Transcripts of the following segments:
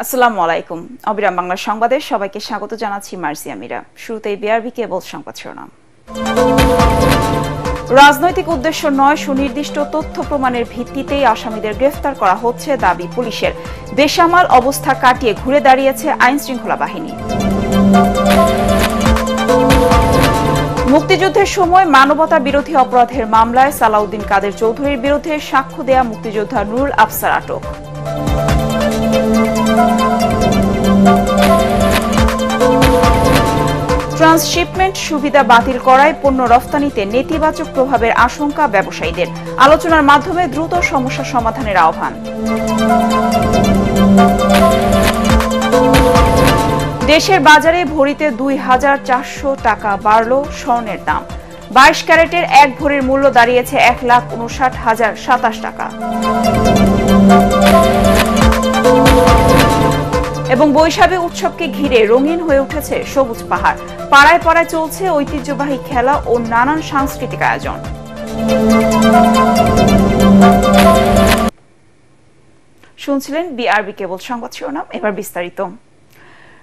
আসসালামু আলাইকুম। অবিরাম বাংলা সংবাদে সবাইকে স্বাগত জানাচ্ছি মার্জিয়া মিরা। শুরুতেই বিআরবি কেবল সংবাদ শিরোনাম। রাজনৈতিক উদ্দেশ্য নয়, সুনির্দিষ্ট তথ্য প্রমাণের ভিত্তিতেই আসামিদের গ্রেফতার করা হচ্ছে দাবি পুলিশের। বেসামাল অবস্থা কাটিয়ে ঘুরে দাঁড়িয়েছে আইন শৃঙ্খলা বাহিনী। মুক্তিযুদ্ধের সময় মানবতা বিরোধী অপরাধের মামলায় সালাউদ্দিন কাদের চৌধুরীর বিরুদ্ধে সাক্ষ্য দেয়া মুক্তিযোদ্ধা নুরুল আফসার আটক। ট্রান্সশিপমেন্ট সুবিধা বাতিল করায় পণ্য রফতানিতে নেতিবাচক প্রভাবের আশঙ্কা ব্যবসায়ীদের। আলোচনার মাধ্যমে দ্রুত সমস্যা সমাধানের আহ্বান। দেশের বাজারে ভরিতে ২,৪০০ টাকা বাড়ল স্বর্ণের দাম। ২২ ক্যারেটের এক ভরির মূল্য দাঁড়িয়েছে ১,৫৯,০২৭ টাকা। এবং বৈশাখী উৎসবকে ঘিরে রঙিন হয়ে উঠেছে সবুজ পাহাড়। পাড়ায় পাড়ায় চলছে ঐতিহ্যবাহী খেলা ও নানান সাংস্কৃতিক আয়োজন। শুনছিলেন বিআরবি কেবল সংবাদ শিরোনাম, এবার বিস্তারিত।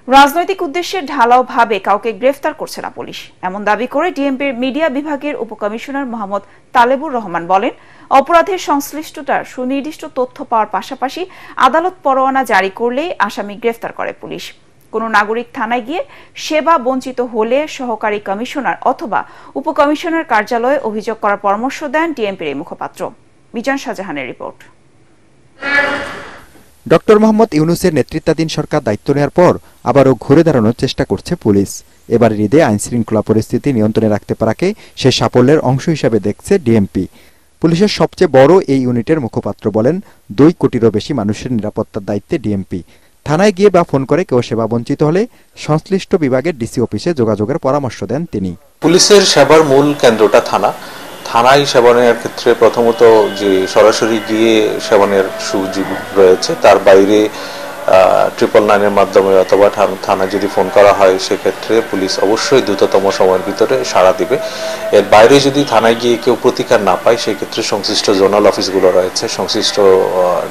রাজনৈতিক উদ্দেশ্যে ঢালাওভাবে কাউকে গ্রেফতার করছে না পুলিশ, এমন দাবি করে ডিএমপির মিডিয়া বিভাগের উপকমিশনার মোহাম্মদ তালেবুর রহমান বলেন, অপরাধের সংশ্লিষ্টতার সুনির্দিষ্ট তথ্য পাওয়ার পাশাপাশি আদালত পরোয়ানা জারি করলেই আসামি গ্রেফতার করে পুলিশ। কোনো নাগরিক থানায় গিয়ে সেবা বঞ্চিত হলে সহকারী কমিশনার অথবা উপকমিশনার কার্যালয়ে অভিযোগ করার পরামর্শ দেন ডিএমপির এই মুখপাত্র। মিজান শাহজাহানের রিপোর্ট। ডক্টর মোহাম্মদ ইউনূসের নেতৃত্বাধীন সরকার দায়িত্ব নেওয়ার পর আবারও ঘুরে দাঁড়ানোর চেষ্টা করছে পুলিশ। এবারের ঈদে আইন শৃঙ্খলা পরিস্থিতি নিয়ন্ত্রণে রাখতে পারাকে সে সাফল্যের অংশ হিসাবে দেখছে ডিএমপি। পুলিশের সবচেয়ে বড় এই ইউনিটের মুখপাত্র বলেন, ২ কোটিরও বেশি মানুষের নিরাপত্তার দায়িত্বে ডিএমপি। থানায় গিয়ে বা ফোন করে কেউ সেবা বঞ্চিত হলে সংশ্লিষ্ট বিভাগের ডিসি অফিসে যোগাযোগের পরামর্শ দেন তিনি। পুলিশের সেবার মূল কেন্দ্রটা থানায় সেবা নেওয়ার ক্ষেত্রে প্রথমত যে সরাসরি গিয়ে সেবা নেওয়ার সুযোগ রয়েছে, তার বাইরে 999-এর মাধ্যমে অথবা থানায় যদি ফোন করা হয় সেক্ষেত্রে পুলিশ অবশ্যই দ্রুততম সময়ের ভিতরে সাড়া দিবে। এর বাইরে যদি থানায় গিয়ে কেউ প্রতিকার না পায় সেক্ষেত্রে সংশ্লিষ্ট জোনাল অফিসগুলো রয়েছে, সংশ্লিষ্ট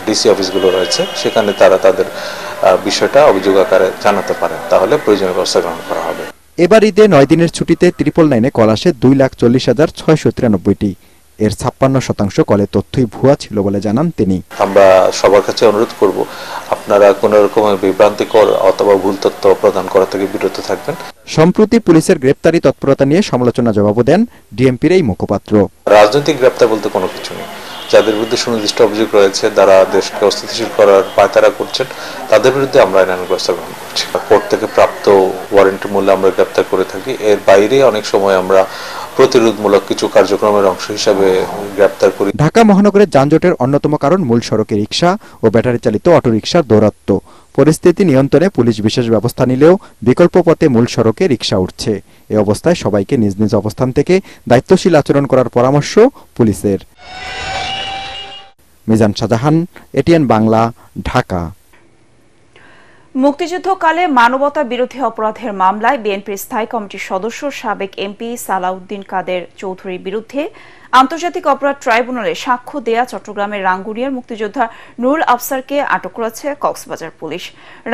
ডিসি অফিসগুলো রয়েছে, সেখানে তারা তাদের বিষয়টা অভিযোগ আকারে জানাতে পারে, তাহলে প্রয়োজনীয় ব্যবস্থা গ্রহণ করা হবে। এবার ঈদে 9 দিনের ছুটিতে 999-এ কল আসে 2,40,693টি। এর 56% কলে তথ্যই ভুয়া ছিল বলে জানান তিনি। আমরা সবার কাছে অনুরোধ করব, আপনারা কোন রকমের বিভ্রান্তিকর অথবা ভুল তথ্য প্রদান করা থেকে বিরত থাকবেন। সম্প্রতি পুলিশের গ্রেপ্তারি তৎপরতা নিয়ে সমালোচনা জবাবও দেন ডিএমপির এই মুখপাত্র। রাজনৈতিক গ্রেপ্তার বলতে কোনো কিছু নেই। যাদের বিরুদ্ধে সুনির্দিষ্ট অভিযোগ রয়েছে, যারা দেশকে অস্থিতিশীল করার পায়তারা করছেন, তাদের বিরুদ্ধে আমরা আইনানুগ ব্যবস্থা গ্রহণ করছি। কোর্ট থেকে প্রাপ্ত ওয়ারেন্টের মূল্যে আমরা গ্রেপ্তার করে থাকি। এর বাইরে অনেক সময় আমরা প্রতিরোধমূলক কিছু কার্যক্রমের অংশ হিসাবে গ্রেপ্তার করি। ঢাকা মহানগরের যানজটের অন্যতম কারণ মূল সড়কে রিকশা ও ব্যাটারি চালিত অটোরিকশার দৌরাত্ম্য। পরিস্থিতি নিয়ন্ত্রণে পুলিশ বিশেষ ব্যবস্থা নিলেও বিকল্প পথে মূল সড়কে রিকশা উঠছে। এ অবস্থায় সবাইকে নিজ নিজ অবস্থান থেকে দায়িত্বশীল আচরণ করার পরামর্শ পুলিশের। মিজান শাহজাহান, এটিএন বাংলা, ঢাকা। মুক্তিযুদ্ধকালে মানবতা বিরোধী অপরাধের মামলায় বিএনপির স্থায়ী কমিটির সদস্য সাবেক এমপি সালাউদ্দিন কাদের চৌধুরীর বিরুদ্ধে আন্তর্জাতিক অপরাধ ট্রাইব্যুনালে সাক্ষ্য দেয়া চট্টগ্রামের রাঙ্গুনিয়ার মুক্তিযোদ্ধা নুরুল আফসারকে আটক করেছে কক্সবাজার পুলিশ।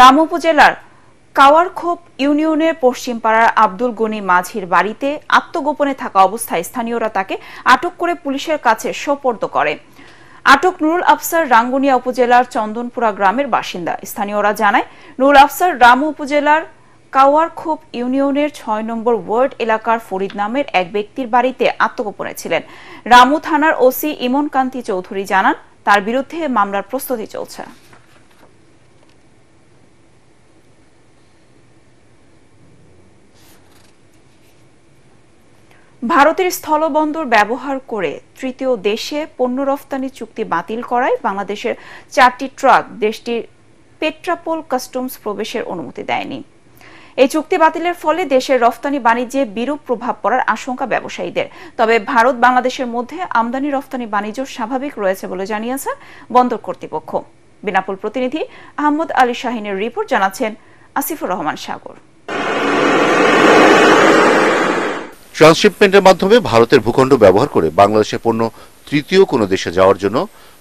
রামু উপজেলার কাওয়ারখোপ ইউনিয়নের পশ্চিমপাড়ার আব্দুল গনি মাঝির বাড়িতে আত্মগোপনে থাকা অবস্থায় স্থানীয়রা তাকে আটক করে পুলিশের কাছে সোপর্দ করে। আটক নুরুল আফসার রাঙ্গুনিয়া উপজেলার চন্দনপুরা গ্রামের বাসিন্দা। স্থানীয়রা জানায়, নুরুল আফসার রামু উপজেলার কাওয়ারখোপ ইউনিয়নের ৬ নম্বর ওয়ার্ড এলাকার ফরিদ নামের এক ব্যক্তির বাড়িতে আত্মগোপনে ছিলেন। রামু থানার ওসি ইমন কান্তি চৌধুরী জানান, তার বিরুদ্ধে মামলার প্রস্তুতি চলছে। ভারতের স্থলবন্দর ব্যবহার করে তৃতীয় দেশে পণ্য রফতানি চুক্তি বাতিল করায় বাংলাদেশের 4টি ট্রাক দেশটির পেট্রাপোল কাস্টমস প্রবেশের অনুমতি দেয়নি। এই চুক্তি বাতিলের ফলে দেশের রফতানি বাণিজ্যে বিরূপ প্রভাব পড়ার আশঙ্কা ব্যবসায়ীদের। তবে ভারত বাংলাদেশের মধ্যে আমদানি রফতানি বাণিজ্য স্বাভাবিক রয়েছে বলে জানিয়েছে বন্দর কর্তৃপক্ষ। বেনাপোল প্রতিনিধি আহমদ আলী শাহিনের রিপোর্ট, জানাচ্ছেন আসিফুর রহমান সাগর। ট্রান্সশিপমেন্টের মাধ্যমে ভারতের ভূখণ্ড ব্যবহার করে বাংলাদেশের পণ্য তৃতীয় কোনো দেশে যাওয়ার জন্য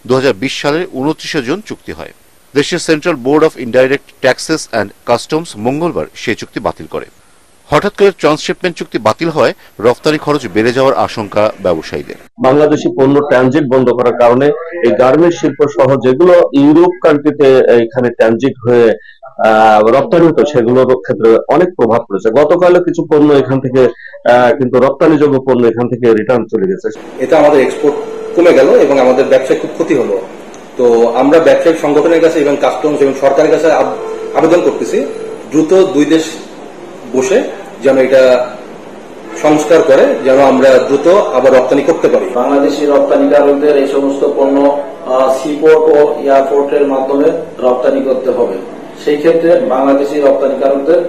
2020 সালের 29 জুন চুক্তি হয়। দেশের central board of indirect taxes and customs মঙ্গলবার সেই চুক্তি বাতিল করে। হঠাৎ করে ট্রান্সশিপমেন্ট চুক্তি বাতিল হয় রপ্তানি খরচ বেড়ে যাওয়ার আশঙ্কা ব্যবসায়ীদের। বাংলাদেশি পণ্য ট্রানজিট বন্ধ করার কারণে এই গার্মেন্ট শিল্প সহ যেগুলো ইউরোপ কান্ট্রিতে এখানে ট্রানজিট হয়ে রপ্তানি হতো সেগুলোর ক্ষেত্রে অনেক প্রভাব পড়েছে। গতকালও কিছু পণ্য এখান থেকে কিন্তু রপ্তানিযোগ্য পণ্য এখান থেকে রিটার্ন চলে গেছে। এতে আমাদের এক্সপোর্ট কমে গেল এবং আমাদের ব্যবসায় খুব ক্ষতি হলো। তো আমরা ব্যবসায়িক সংগঠনের কাছে এবং কাস্টমস এবং সরকারের কাছে আবেদন করতেছি দ্রুত দুই দেশ বসে যেন এটা সংস্কার করে, যেন আমরা দ্রুত আবার রপ্তানি করতে পারি। বাংলাদেশি রপ্তানিকারকদের এই সমস্ত পণ্য সিপোর্ট ও এয়ারপোর্টের মাধ্যমে রপ্তানি করতে হবে। সেই ক্ষেত্রে বাংলাদেশি রপ্তানিকারকদের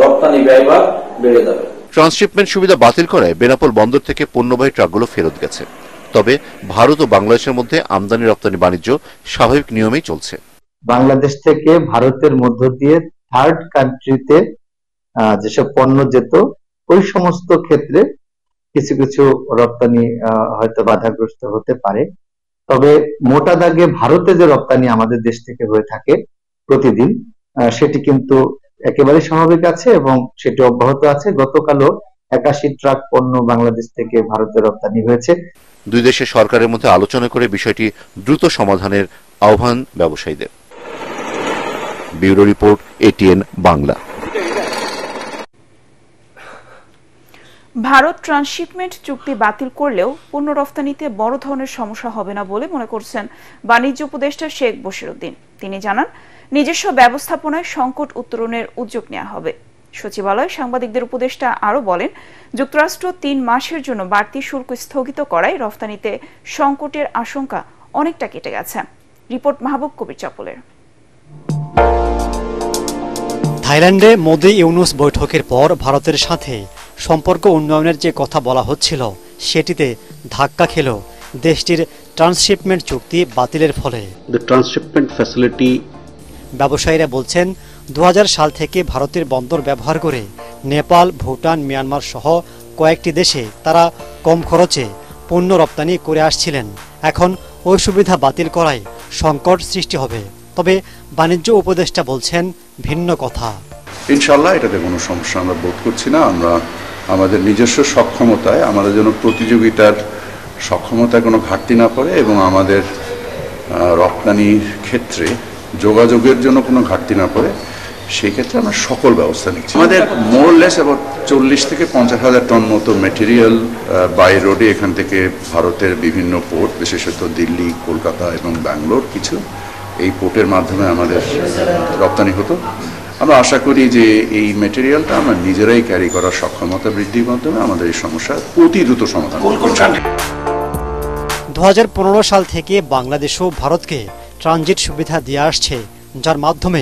রপ্তানি ব্যয়ভার বেড়ে যাবে। ট্রান্সশিপমেন্ট সুবিধা বাতিল করায় বেনাপোল বন্দর থেকে পণ্যবাহী ট্রাকগুলো ফেরত গেছে। তবে ভারত ও বাংলাদেশের মধ্যে আমদানি রপ্তানি বাণিজ্য স্বাভাবিক নিয়মেই চলছে। বাংলাদেশ থেকে ভারতের মধ্য দিয়ে থার্ড কান্ট্রিতে যেসব পণ্য যেত ওই সমস্ত ক্ষেত্রে কিছু কিছু রপ্তানি হয়তো বাধাগ্রস্ত হতে পারে। তবে মোটা দাগে ভারতে যে রপ্তানি আমাদের দেশ থেকে হয়ে থাকে প্রতিদিন, সেটি কিন্তু একেবারে স্বাভাবিক আছে এবং সেটি অব্যাহত আছে। গতকালও 81 ট্রাক পণ্য বাংলাদেশ থেকে ভারতে রপ্তানি হয়েছে। দুই দেশের সরকারের মধ্যে আলোচনা করে বিষয়টি দ্রুত সমাধানের আহ্বান ব্যবসায়ীদের। Bureau report, ATN Bangla. Bharat transshipment চুক্তি বাতিল করলেও পণ্য রফতানিতে বড় ধরনের সমস্যা হবে না বলে মনে করছেন বাণিজ্য উপদেষ্টা শেখ বশিরউদ্দিন। তিনি জানান, নিজস্ব ব্যবস্থাপনায় সংকট উত্তরণের উদ্যোগ নেওয়া হবে। সচিবালয় সাংবাদিকদের উপদেষ্টা আরও বলেন, যুক্তরাষ্ট্র 3 মাসের জন্য বাড়তি শুল্ক স্থগিত করায় রফতানিতে সংকটের আশঙ্কা অনেকটা কেটে গেছে। রিপোর্ট মাহবুব কবির চপলের। থাইল্যান্ডে মোদি ইউনুস বৈঠকের পর ভারতের সাথে সম্পর্ক উন্নয়নের যে কথা বলা হচ্ছিল সেটিতে ধাক্কা খেল দেশটির ট্রান্সশিপমেন্ট চুক্তি বাতিলের ফলে। ব্যবসায়ীরা বলছেন, 2000 সাল থেকে ভারতের বন্দর ব্যবহার করে নেপাল, ভুটান, মিয়ানমার সহ কয়েকটি দেশে তারা কম খরচে পণ্য রপ্তানি করে আসছিলেন। এখন ওই সুবিধা বাতিল করায় সংকট সৃষ্টি হবে। তবে বাণিজ্য উপদেষ্টা বলছেন ভিন্ন কথা। ইনশাআল্লাহ এটাতে কোনো সমস্যা আমরা বোধ করছি না। আমরা আমাদের নিজস্ব সক্ষমতায়, আমাদের জন্য প্রতিযোগিতার সক্ষমতায় কোনো ঘাটতি না পড়ে এবং আমাদের রপ্তানির ক্ষেত্রে যোগাযোগের জন্য কোনো ঘাটতি না পড়ে, সেই ক্ষেত্রে আমরা সকল ব্যবস্থা নিচ্ছি। আমাদের মোরলেস অ্যাবাউট 40 থেকে 50 হাজার টন মতো মেটেরিয়াল বাই রোডে এখান থেকে ভারতের বিভিন্ন পোর্ট, বিশেষত দিল্লি, কলকাতা এবং ব্যাঙ্গালোর, কিছু এই পোর্টের মাধ্যমে আমাদের রপ্তানি হতো। আমরা আশা করি যে এই মেটেরিয়ালটা আমরা নিজেরাই ক্যারি করার সক্ষমতা বৃদ্ধির মাধ্যমে আমাদের এই সমস্যার অতি দ্রুত সমাধান করব। 2015 সাল থেকে বাংলাদেশও ভারতকে ট্রানজিট সুবিধা দিয়ে আসছে, যার মাধ্যমে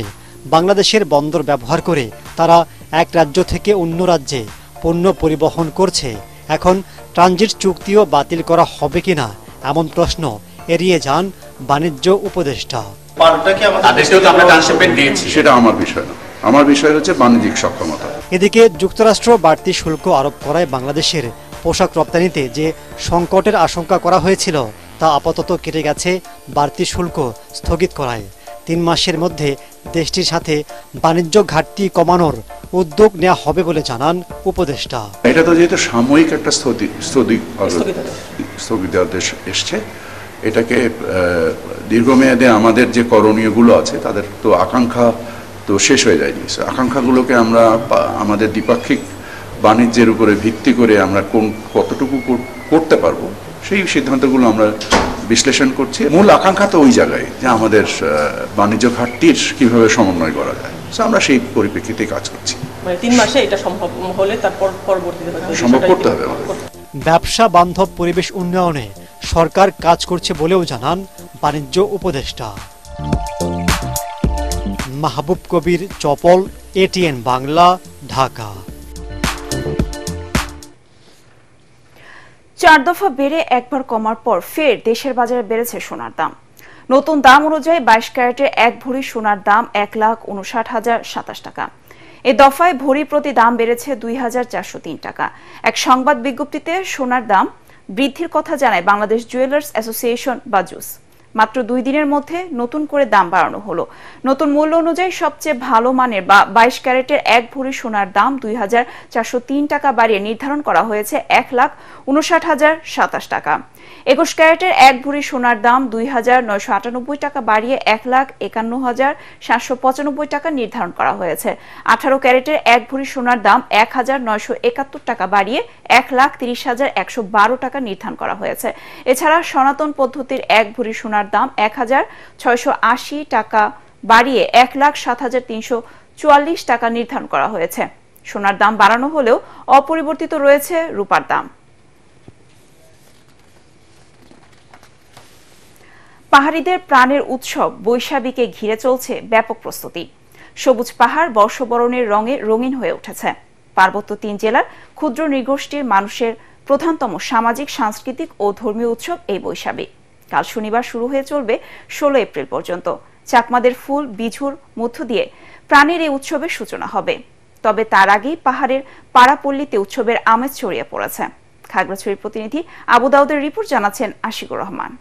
বাংলাদেশের বন্দর ব্যবহার করে তারা এক রাজ্য থেকে অন্য রাজ্যে পণ্য পরিবহন করছে। এখন ট্রানজিট চুক্তিও বাতিল করা হবে কিনা এমন প্রশ্ন এড়িয়ে যান বাণিজ্য উপদেষ্টা। সেটা আমার বিষয় না, আমার বিষয় হচ্ছে বাণিজ্যিক সক্ষমতা। এদিকে যুক্তরাষ্ট্র বাড়তি শুল্ক আরোপ করায় বাংলাদেশের পোশাক রপ্তানিতে যে সংকটের আশঙ্কা করা হয়েছিল তা আপাতত কেটে গেছে বাড়তি শুল্ক স্থগিত করায়। 3 মাসের মধ্যে দেশটির সাথে বাণিজ্য ঘাটতি কমানোর উদ্যোগ নেওয়া হবে বলে জানান উপদেষ্টা। এটা তো যেহেতু সাময়িক একটা স্থগিতাদেশ এসছে, এটাকে দীর্ঘমেয়াদে আমাদের যে করণীয়গুলো আছে তাদের তো আকাঙ্ক্ষা তো শেষ হয়ে যায়নি। আকাঙ্ক্ষাগুলোকে আমরা আমাদের দ্বিপাক্ষিক বাণিজ্যের উপরে ভিত্তি করে আমরা কতটুকু করতে পারবো সেই সিদ্ধান্তগুলো আমরা বিশ্লেষণ করছি। মূল আকাঙ্ক্ষা তো ওই জায়গায় যে আমাদের বাণিজ্য ঘাটতির কিভাবে সমন্বয় করা যায়, আমরা সেই পরিপ্রেক্ষিতে কাজ করছি। 3 মাসে এটা সম্ভব হলে তারপর পরবর্তীতে সম্ভব করতে হবে। ব্যবসা বান্ধব পরিবেশ উন্নয়নে সরকার কাজ করছে বলেও জানান বাণিজ্য উপদেষ্টা। মাহবুব কবির চপল, এটিএন বাংলা, ঢাকা। 4 দফা বেড়ে একবার কমার পর ফের দেশের বাজারে বেড়েছে সোনার দাম। নতুন দাম অনুযায়ী 22 ক্যারেটের 1 ভরি সোনার দাম 1,59,027 টাকা। এ দফায় ভরি প্রতি দাম বেড়েছে 2,403 টাকা। এক সংবাদ বিজ্ঞপ্তিতে সোনার দাম বৃদ্ধির কথা জানায় বাংলাদেশ জুয়েলার্স অ্যাসোসিয়েশন বাজুস। মাত্র 2 দিনের মধ্যে নতুন করে দাম বাড়ানো হলো। নতুন মূল্য অনুযায়ী সবচেয়ে ভালো মানের বা 22 ক্যারেটের 1 ভরি সোনার দাম 2,403 টাকা বাড়িয়ে নির্ধারণ করা হয়েছে 1,59,027 টাকা। 21 ক্যারেটের 1 ভরি সোনার দাম 2,998 টাকা বাড়িয়ে 1,51,795 টাকা নির্ধারণ করা হয়েছে। 18 ক্যারেটের 1 ভরি সোনার দাম 1,971 টাকা বাড়িয়ে 1,30,112 টাকা নির্ধারণ করা হয়েছে। এছাড়া সনাতন পদ্ধতির 1 ভরি সোনার দাম 1,680 টাকা বাড়িয়ে 1,07,344 টাকা নির্ধারণ করা হয়েছে। সোনার দাম বাড়ানো হলেও অপরিবর্তিত রয়েছে রূপার দাম। পাহাড়িদের প্রাণের উৎসব বৈশাখীকে ঘিরে চলছে ব্যাপক প্রস্তুতি। সবুজ পাহাড় বর্ষবরণের রঙে রঙিন হয়ে উঠেছে। পার্বত্য 3 জেলার ক্ষুদ্র নৃগোষ্ঠীর মানুষের প্রধানতম সামাজিক, সাংস্কৃতিক ও ধর্মীয় উৎসব এই বৈশাখী। কাল শনিবার শুরু হয়ে চলবে 16 এপ্রিল পর্যন্ত। চাকমাদের ফুল বিঝুর মধ্য দিয়ে প্রাণের এই উৎসবের সূচনা হবে। তবে তার আগেই পাহাড়ের পাড়াপল্লীতে উৎসবের আমেজ ছড়িয়ে পড়েছে। খাগড়াছড়ির প্রতিনিধি আবু দাউদের রিপোর্ট জানাচ্ছেন আশিকুর রহমান।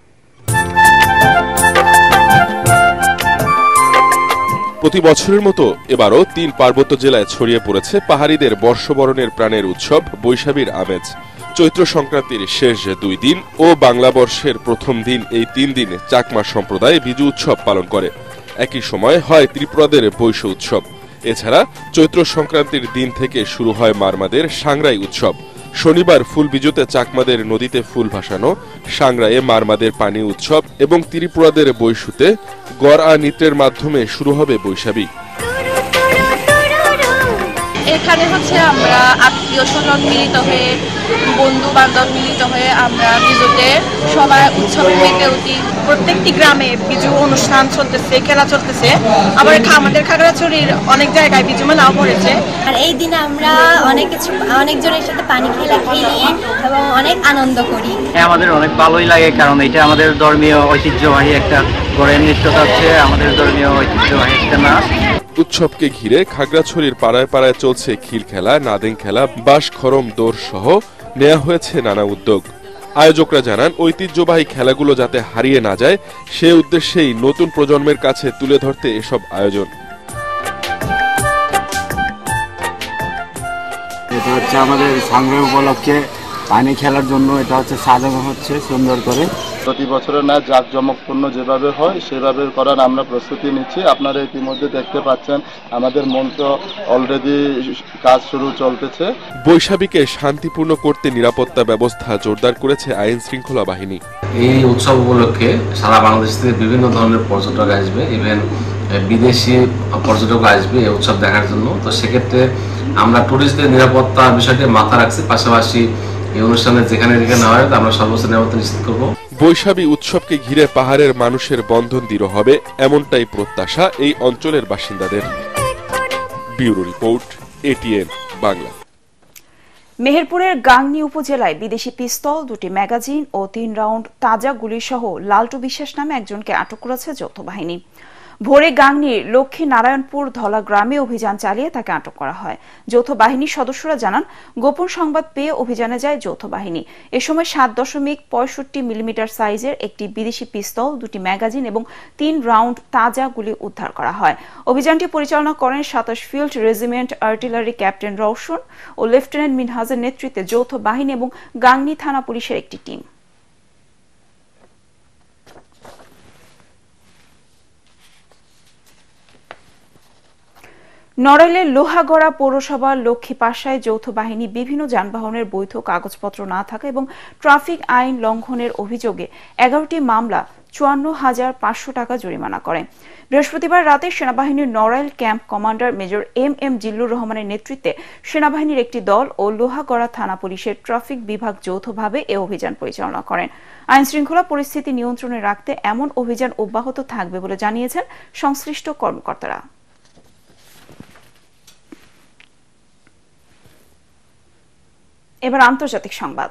প্রতি বছরের মতো এবারও 3 পার্বত্য জেলায় ছড়িয়ে পড়েছে পাহাড়িদের বর্ষবরণের প্রাণের উৎসব বৈশাখীর আমেজ। চৈত্র সংক্রান্তির শেষ 2 দিন ও বাংলা বর্ষের প্রথম দিন, এই 3 দিন চাকমা সম্প্রদায় বিজু উৎসব পালন করে। একই সময় হয় ত্রিপুরাদের বৈশ উৎসব। এছাড়া চৈত্র সংক্রান্তির দিন থেকে শুরু হয় মারমাদের সাংরাই উৎসব। শনিবার ফুল বিজুতে চাকমাদের নদীতে ফুল ভাসানো, সাংরায়ে মারমাদের পানি উৎসব এবং ত্রিপুরাদের বৈশুতে গড় নৃত্যের মাধ্যমে শুরু হবে বৈশাখী। এখানে আমরা আত্মীয় স্বজন মিলিত হয়ে, বন্ধু বান্ধব মিলিত হয়ে আমরা বিজুতে সবাই উৎসবে মেতে উঠি। প্রত্যেকটি গ্রামে বিজু অনুষ্ঠান চলতেছে, খেলা চলতেছে। আবার আমাদের খাগড়াছড়ির অনেক জায়গায় বিজু মেলাও পড়েছে। আর এই দিনে আমরা অনেকজনের সাথে পানি খেলা খেলি এবং অনেক আনন্দ করি। আমাদের অনেক ভালোই লাগে, কারণ এটা আমাদের ধর্মীয় ঐতিহ্যবাহী একটা গড়ের নৃত্য আছে, আমাদের ধর্মীয় ঐতিহ্যবাহী একটা নাচ। উৎসবকে ঘিরে খাগড়াছড়ির পাড়ায় পাড়ায় চলছে খিল খেলা, নাদেং খেলা, বাঁশ খরম দৌড় সহ নেওয়া হয়েছে নানা উদ্যোগ। আয়োজকরা জানান, ঐতিহ্যবাহী খেলাগুলো যাতে হারিয়ে না যায় সে উদ্দেশ্যেই নতুন প্রজন্মের কাছে তুলে ধরতে এসব আয়োজন। এটা হচ্ছে আমাদের সংগ্রাম উপলক্ষে পানি খেলার জন্য এটা হচ্ছে সাজানো হচ্ছে সুন্দর করে। প্রতি বছরের না জাঁকজমকপূর্ণ যেভাবে হয় সেভাবে করার আমরা প্রস্তুতি নিচ্ছি। আপনারা ইতিমধ্যে দেখতে পাচ্ছেন আমাদের মঞ্চ অলরেডি কাজ শুরু চলতেছে। বৈশাখীকে শান্তিপূর্ণ করতে নিরাপত্তা ব্যবস্থা জোরদার করেছে আইন শৃঙ্খলা বাহিনী। এই উৎসব উপলক্ষে সারা বাংলাদেশ থেকে বিভিন্ন ধরনের পর্যটক আসবে, ইভেন বিদেশি পর্যটক আসবে এই উৎসব দেখার জন্য। তো সেক্ষেত্রে আমরা টুরিস্টদের নিরাপত্তার বিষয়টি মাথা রাখছি, পাশাপাশি এই অনুষ্ঠানে যেখানে হয় আমরা সর্বোচ্চ নিরাপত্তা নিশ্চিত করব। বৈশাখী উৎসবকে ঘিরে পাহাড়ের মানুষের বন্ধন দৃঢ় হবে, এমনটাই প্রত্যাশা এই অঞ্চলের বাসিন্দাদের। Bureau report, ATN Bangla. মেহেরপুরের গাংনী উপজেলায় বিদেশি পিস্তল, 2টি ম্যাগাজিন ও 3 রাউন্ড তাজা গুলি সহ লালটু বিশ্বাস নামে একজনকে আটক করেছে যৌথ বাহিনী। ভোরে গাংনীর লক্ষ্মী নারায়ণপুর ধলা গ্রামে অভিযান চালিয়ে তাকে আটক করা হয়। যৌথ বাহিনীর সদস্যরা জানান, গোপন সংবাদ পেয়ে অভিযানে যায় যৌথ বাহিনী। এ সময় 7.65 মিলিমিটার সাইজের একটি বিদেশি পিস্তল, 2টি ম্যাগাজিন এবং 3 রাউন্ড তাজা গুলি উদ্ধার করা হয়। অভিযানটি পরিচালনা করেন 27 field regiment artillery captain Roshan ও লেফটেন্যান্ট মিনহাজের নেতৃত্বে যৌথ বাহিনী এবং গাংনী থানা পুলিশের একটি টিম। নড়াইলের লোহাগড়া পৌরসভার লক্ষ্মীপাশায় যৌথ বাহিনী বিভিন্ন যানবাহনের বৈধ কাগজপত্র না থাকা এবং ট্রাফিক আইন লঙ্ঘনের অভিযোগে 11টি মামলা 54,500 টাকা জরিমানা করে। বৃহস্পতিবার রাতে সেনাবাহিনীর Narail camp commander major M Zillur রহমানের নেতৃত্বে সেনাবাহিনীর একটি দল ও লোহাগড়া থানা পুলিশের ট্রাফিক বিভাগ যৌথভাবে এ অভিযান পরিচালনা করেন। আইন শৃঙ্খলা পরিস্থিতি নিয়ন্ত্রণে রাখতে এমন অভিযান অব্যাহত থাকবে বলে জানিয়েছেন সংশ্লিষ্ট কর্মকর্তারা। এবার আন্তর্জাতিক সংবাদ।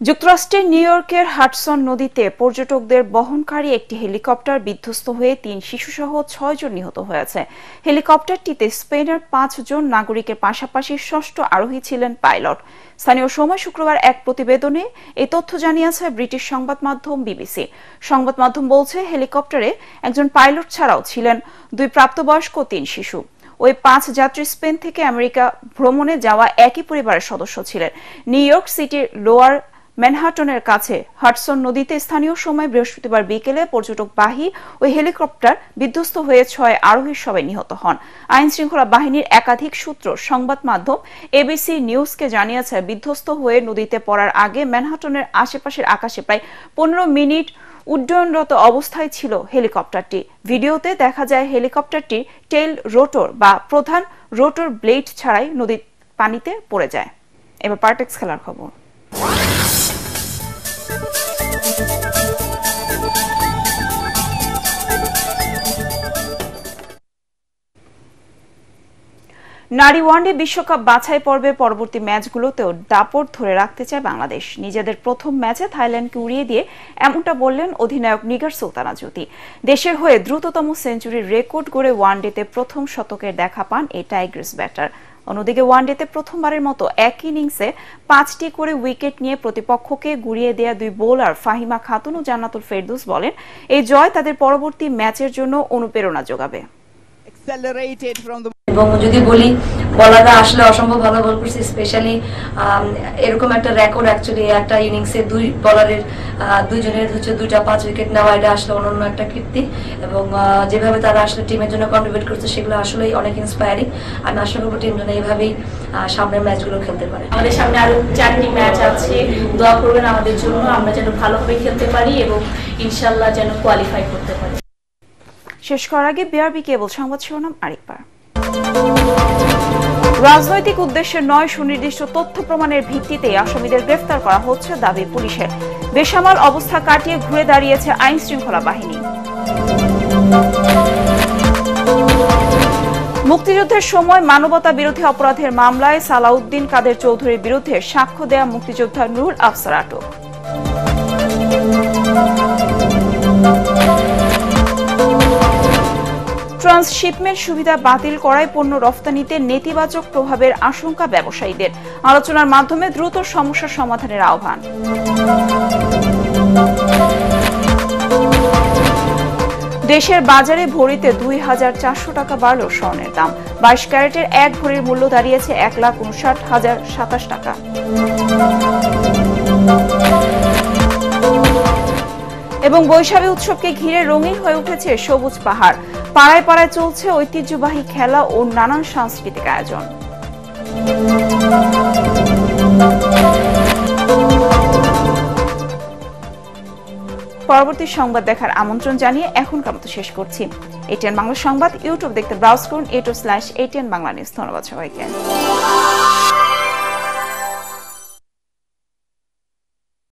যুক্তরাষ্ট্রের নিউ ইয়র্কের হাডসন নদীতে পর্যটকদের বহনকারী একটি হেলিকপ্টার বিধ্বস্ত হয়ে 3 শিশুসহ 6 জন নিহত হয়েছে। হেলিকপ্টারটিতে স্পেনের 5 জন নাগরিকের পাশাপাশি 6ষ্ঠ আরোহী ছিলেন পাইলট। স্থানীয় সময় শুক্রবার এক প্রতিবেদনে এই তথ্য জানিয়েছে ব্রিটিশ সংবাদ মাধ্যম বিবিসি। সংবাদ মাধ্যম বলছে, হেলিকপ্টারে একজন পাইলট ছাড়াও ছিলেন 2 প্রাপ্তবয়স্ক 3 শিশু। ওই 5 যাত্রী স্পেন থেকে আমেরিকা ভ্রমণে যাওয়া একই পরিবারের সদস্য ছিলেন। নিউ ইয়র্ক সিটির লোয়ার ম্যানহাটনের কাছে হাডসন নদীতে স্থানীয় সময় বৃহস্পতিবার বিকেলে পর্যটকবাহী ওই হেলিকপ্টার বিধ্বস্ত হয়ে 6 আরোহী সবাই নিহত হন। আইন শৃঙ্খলা বাহিনীর একাধিক সূত্র সংবাদ মাধ্যম এবিসি নিউজকে জানিয়েছে, বিধ্বস্ত হয়ে নদীতে পড়ার আগে ম্যানহাটনের আশেপাশের আকাশে প্রায় 15 মিনিট উড্ডয়নরত অবস্থায় ছিল হেলিকপ্টারটি। ভিডিওতে দেখা যায় হেলিকপ্টারটি টেইল রোটর বা প্রধান রোটর ব্লেড ছাড়াই নদীর পানিতে পড়ে যায়। এবার পার্টেক্স খেলার খবর। নারী ওয়ানডে বিশ্বকাপ বাছাই পর্বে পরবর্তী ম্যাচগুলোতেও দাপট ধরে রাখতে চায় বাংলাদেশ। নিজেদের প্রথম ম্যাচে থাইল্যান্ডকে উড়িয়ে দিয়ে এমনটা বললেন অধিনায়ক নিগার সুলতানা জ্যোতি। দেশের হয়ে দ্রুততম সেঞ্চুরির রেকর্ড গড়ে ওয়ানডেতে প্রথম শতকের দেখা পান এই টাইগ্রিস ব্যাটার। অন্যদিকে ওয়ানডেতে প্রথমবারের মতো এক ইনিংসে 5টি করে উইকেট নিয়ে প্রতিপক্ষকে গুড়িয়ে দেয়া 2 বোলার ফাহিমা খাতুন ও জান্নাতুল ফেরদৌস বলেন, এই জয় তাদের পরবর্তী ম্যাচের জন্য অনুপ্রেরণা যোগাবে। এবং যদি বলি, বলাররা আসলে অসম্ভব ভালো বল করছে, স্পেশালি এরকম একটা রেকর্ড অ্যাকচুয়ালি একটা ইনিংসে 2 বলারের 2 জনের হচ্ছে 2টা 5 উইকেট নেওয়া, এটা আসলে অনন্য একটা কীর্তি। এবং যেভাবে তারা আসলে টিমের জন্য কন্ট্রিবিউট করছে সেগুলো আসলেই অনেক ইন্সপায়ারিং। আমি আশা করবো টিম যেন এইভাবেই সামনের ম্যাচগুলো খেলতে পারে। আমাদের সামনে আরো 4টি ম্যাচ আছে, দোয়া করবেন আমাদের জন্য, আমরা যেন ভালোভাবে খেলতে পারি এবং ইনশাআল্লাহ যেন কোয়ালিফাই করতে পারি। শেষ করার আগে বিআরবি কেবল সংবাদ শিরোনাম আরেকবার। রাজনৈতিক উদ্দেশ্যে নয়, সুনির্দিষ্ট তথ্য প্রমাণের ভিত্তিতে আসামিদের গ্রেফতার করা হচ্ছে দাবি পুলিশের। বেসামাল অবস্থা কাটিয়ে ঘুরে দাঁড়িয়েছে আইন শৃঙ্খলা বাহিনী। মুক্তিযুদ্ধের সময় মানবতা বিরোধী অপরাধের মামলায় সালাউদ্দিন কাদের চৌধুরীর বিরুদ্ধে সাক্ষ্য দেয়া মুক্তিযোদ্ধা নুরুল আফসার আটক। ট্রান্সশিপমেন্ট সুবিধা বাতিল করায় পণ্য রফতানিতে নেতিবাচক প্রভাবের আশঙ্কা ব্যবসায়ীদের। আলোচনার মাধ্যমে দ্রুত সমস্যা সমাধানের আহ্বান। দেশের বাজারে ভরিতে 2400 টাকা বাড়ল স্বর্ণের দাম। 22 ক্যারেটের 1 ভরির মূল্য দাঁড়িয়েছে 1,59,027 টাকা। এবং বৈশাখী উৎসবকে ঘিরে রঙিন হয়ে উঠেছে সবুজ পাহাড়। পাড়ায় পাড়ায় চলছে ঐতিহ্যবাহী খেলা ও নানান সাংস্কৃতিক আয়োজন। পরবর্তী সংবাদ দেখার আমন্ত্রণ জানিয়ে এখনকার মতো শেষ করছি। এটিএন বাংলা সংবাদ ইউটিউব দেখতে ব্রাউজ করুন, youtube/ATN বাংলা নিউজ। ধন্যবাদ সবাইকে।